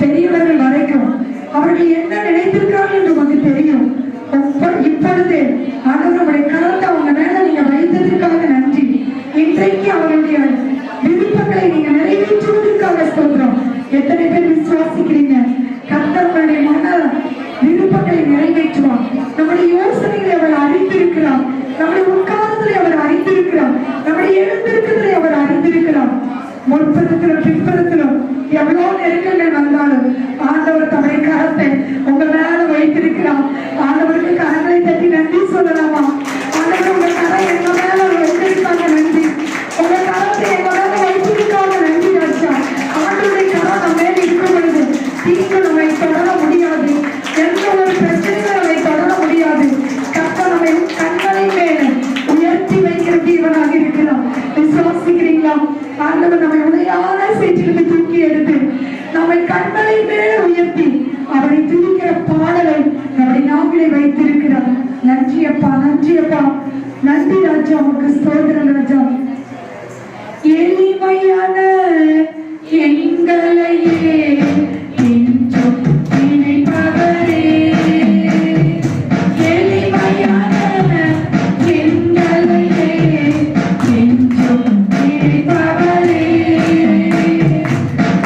பெரியவர்கள் வரைக்கும் அவர்கள் என்ன நினைத்திருக்கிறார்கள் என்று உமக்கு தெரியும். இப்பொழுது ஆண்டவருடைய கரத்தை அவங்க மேல நீங்க வைத்ததற்காக நன்றி. இன்றைக்கு அவருடைய விருப்பங்களை நீங்க நிறைவேற்றுவதற்காக ஸ்தோத்திரம். எத்தனை பேர் விசுவாசிக்கிறீங்க? கர்த்தருடைய மன விருப்பங்களை நிறைவேற்றுவார். நம்முடைய யோசனைகளை அவர் அறிந்திருக்கிறார். நம்முடைய உட்கார்ந்ததை அவர் அறிந்திருக்கிறார். நம்முடைய எழுந்திருக்கிறதை அவர் அறிந்திருக்கிறார். முற்புறத்திலும் பிற்புறத்திலும் எவ்வளவு நெருக்கங்கள் வந்தாலும் ஆண்டவர் தம்முடைய கரத்தை உங்க மேல வைத்திருக்கிறார். ஆண்டவருக்கு கரங்களை தட்டி நன்றி சொல்லலாமா? ஆண்டவர் உங்க கரை எங்க மேல வைத்திருக்காங்க நன்றி. உங்க கரத்தை எங்க மேல வைத்திருக்காங்க நன்றி ராஜா. ஆண்டவருடைய கரம் நம்ம மேல இருக்கும் பொழுது தீங்கு நம்மை தொடர முடியாது. எந்த ஒரு பிரச்சனையும் நம்மை தொடர முடியாது. கர்த்தர் நம்மை கண்களை மேல உயர்த்தி வைக்கிற தீவனாக இருக்கிறார். விசுவாசிக்கிறீங்களா? ஆண்டவர் நம்மை உடையான சேற்றிலிருந்து தூக்கி எடுத்து நம்மை கண்களை மேல உயர்த்தி அவரை துதிக்கிற பாடலை நம்முடைய நாவிலே வைத்திருக்கிறார். நன்றி அப்பா, நன்றி அப்பா, நன்றி ராஜா. உமக்கு ஸ்தோத்திரம் ராஜா. எளிமையான எங்களையே என்றும் நினைப்பவரே, எளிமையான எங்களையே என்றும் நினைப்பவரே,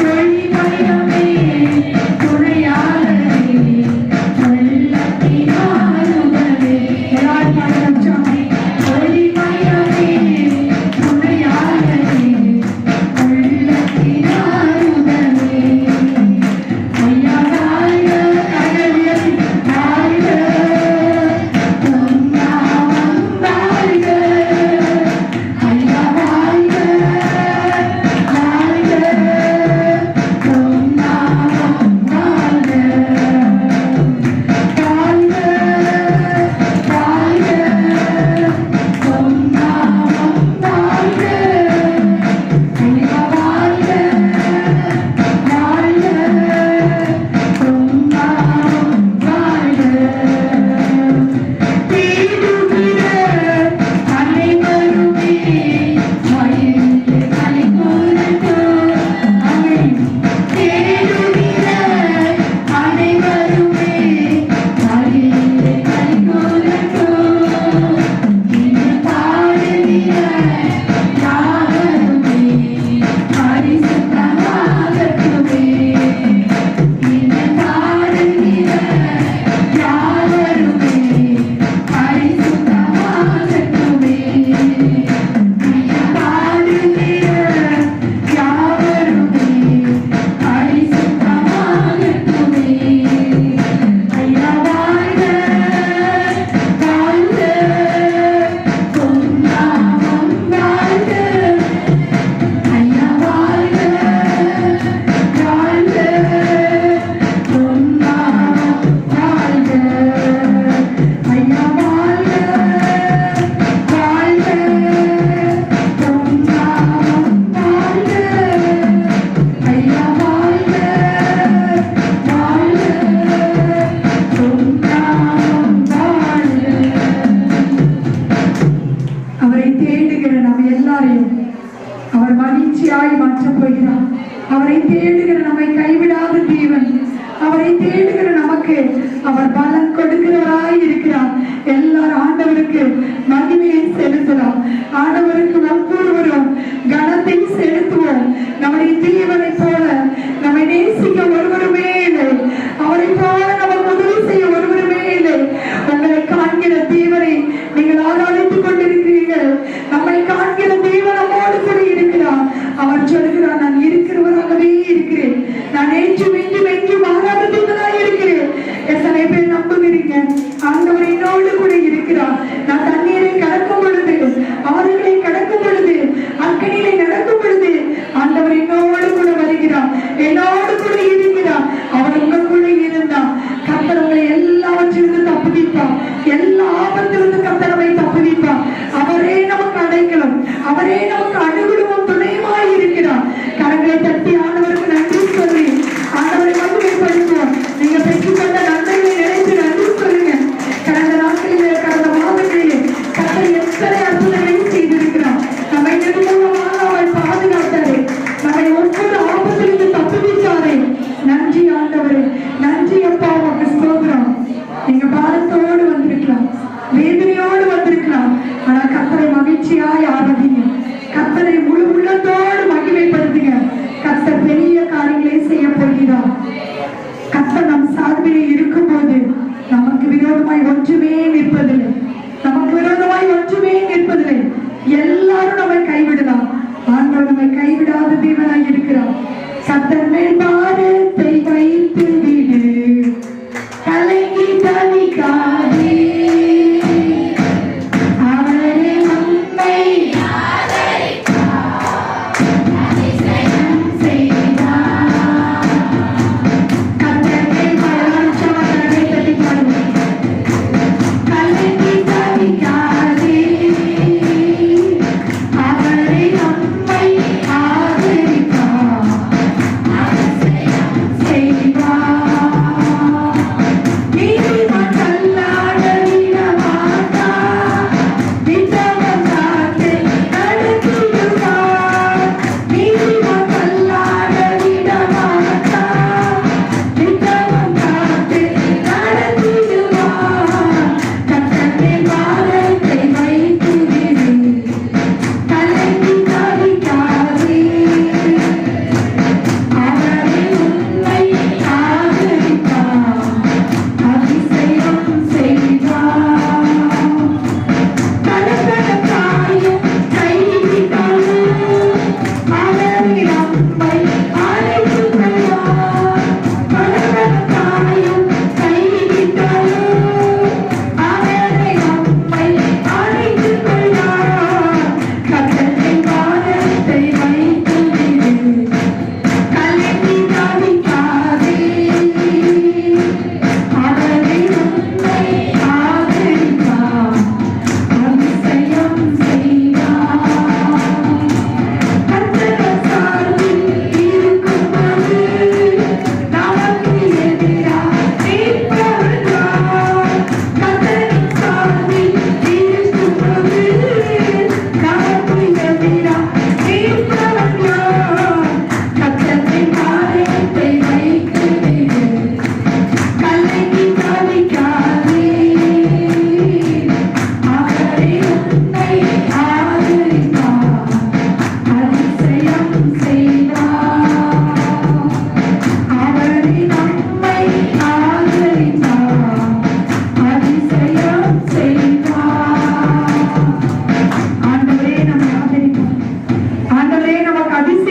ஒளிமயமே துணையாளரே, உள்ளத்தினாலுதவே. எல்லாரும் பாடுறோம். ஒளிமயமே துணையாளரே, உள்ளத்தினாலுதவே. ஐயா வாழ்க, கடலில் வாழ்க, பொன்னாமம் வாழ்க. ஐயா வாழ்க, வாழ்க, பொன்னாமம் வாழ்க. வாழ்க, வாழ்க, பொன்னாமம் வாழ்க. ஐயா வாழ்க, வாழ்க, பொன்னாமம் வாழ்க. தேடுகிற அனைவருமே மகிழ்ந்து களிகூரட்டும். ஆமென். தேடுகிற அனைவருமே மகிழ்ந்து களிகூரட்டும். இனி பாடுகிற யாவருமே பரிசுத்தமாகட்டுமே. இனி பாடுகிற யாவருமே பரிசுத்தமாகட்டுமே. ஐயா பாடுகிற யாவருமே பரிசுத்தமாகட்டுமே. ஐயா வாழ்க, வாழ்க, பொன்னாமம் வாழ்க. ஐயா வாழ்க, வாழ்க, பொன்னாமம் வாழ்க. ஐயா வாழ்க, வாழ்க, பொன்னாமம் வாழ்க. ஐயா வாழ்க, வாழ்க, பொன்னாமம் வாழ்க. அவரை தேடுகிற நம்ம எல்லாரையும் அவர் மகிழ்ச்சியாய் மாற்றப் போகிறார். அவரை தேடுகிற நம்மை கைவிடாத தேவன். அவரை தேடுகிற நமக்கு அவர் பலன் கொடுக்கிறவராய் இருக்கிறார். எல்லாரும் ஆண்டவருக்கு மகிமையை செலுத்தலாம். ஆண்டவருக்கு ஒவ்வொருவரும் கனத்தை செலுத்துவோம். நம்முடைய தேவனை போல நம்மை நேசிக்க ஒருவருமே இல்லை. அவரை போல நமக்கு உதவி செய்ய ஒருவருமே இல்லை. உங்களை காண்கிற தேவனை நீங்கள் ஆராதித்துக் கொண்டிருக்கிறீர்கள். நம்மை காண்கிற தேவன் நம்மோடு கூட இருக்கிறார். அவர் சொல்கிறார், நான் இருக்கிறவராகவே இருக்கிறேன். நான் நேற்றும் இன்றும் என்றும் மாறாத தேவனாய் இருக்கிறேன். எத்தனை பேர் நம்புகிறீங்க? ஆண்டவர் என்னோடு கூட இருக்கிறார். நான் தண்ணீரை கடக்கும் பொழுது, ஆறுகளை கடக்கும் பொழுது, அக்கனிலை நடக்கும் பொழுது ஆண்டவர் என்னோடு கூட வருகிறார், என்னோடு கூட இருக்கிறார். அவர் உங்க கூட இருந்தார். கர்த்தர் உங்களை எல்லாவற்றிலிருந்து தப்புவிப்பார். எல்லா ஆபத்திலிருந்து கர்த்தர் நம்மை தப்புவிப்பார். அவரே நமக்கு அடைக்கலம், அவரே நமக்கு அனுகூலமும் துணையுமாய் இருக்கிறார். கரங்களை தட்டி ஆண்டவருக்கு நன்றி சொல்லி ஆண்டவர் விரோதமாய் ஒன்றுமே நிற்பதில்லை. நமக்கு விரோதமாய் ஒன்றுமே நிற்பதில்லை. எல்லாரும் நம்மை கைவிடலாம், ஆண்டவர் நம்மை கைவிடாத தேவனாய் இருக்கிறார். கர்த்தர் மேல்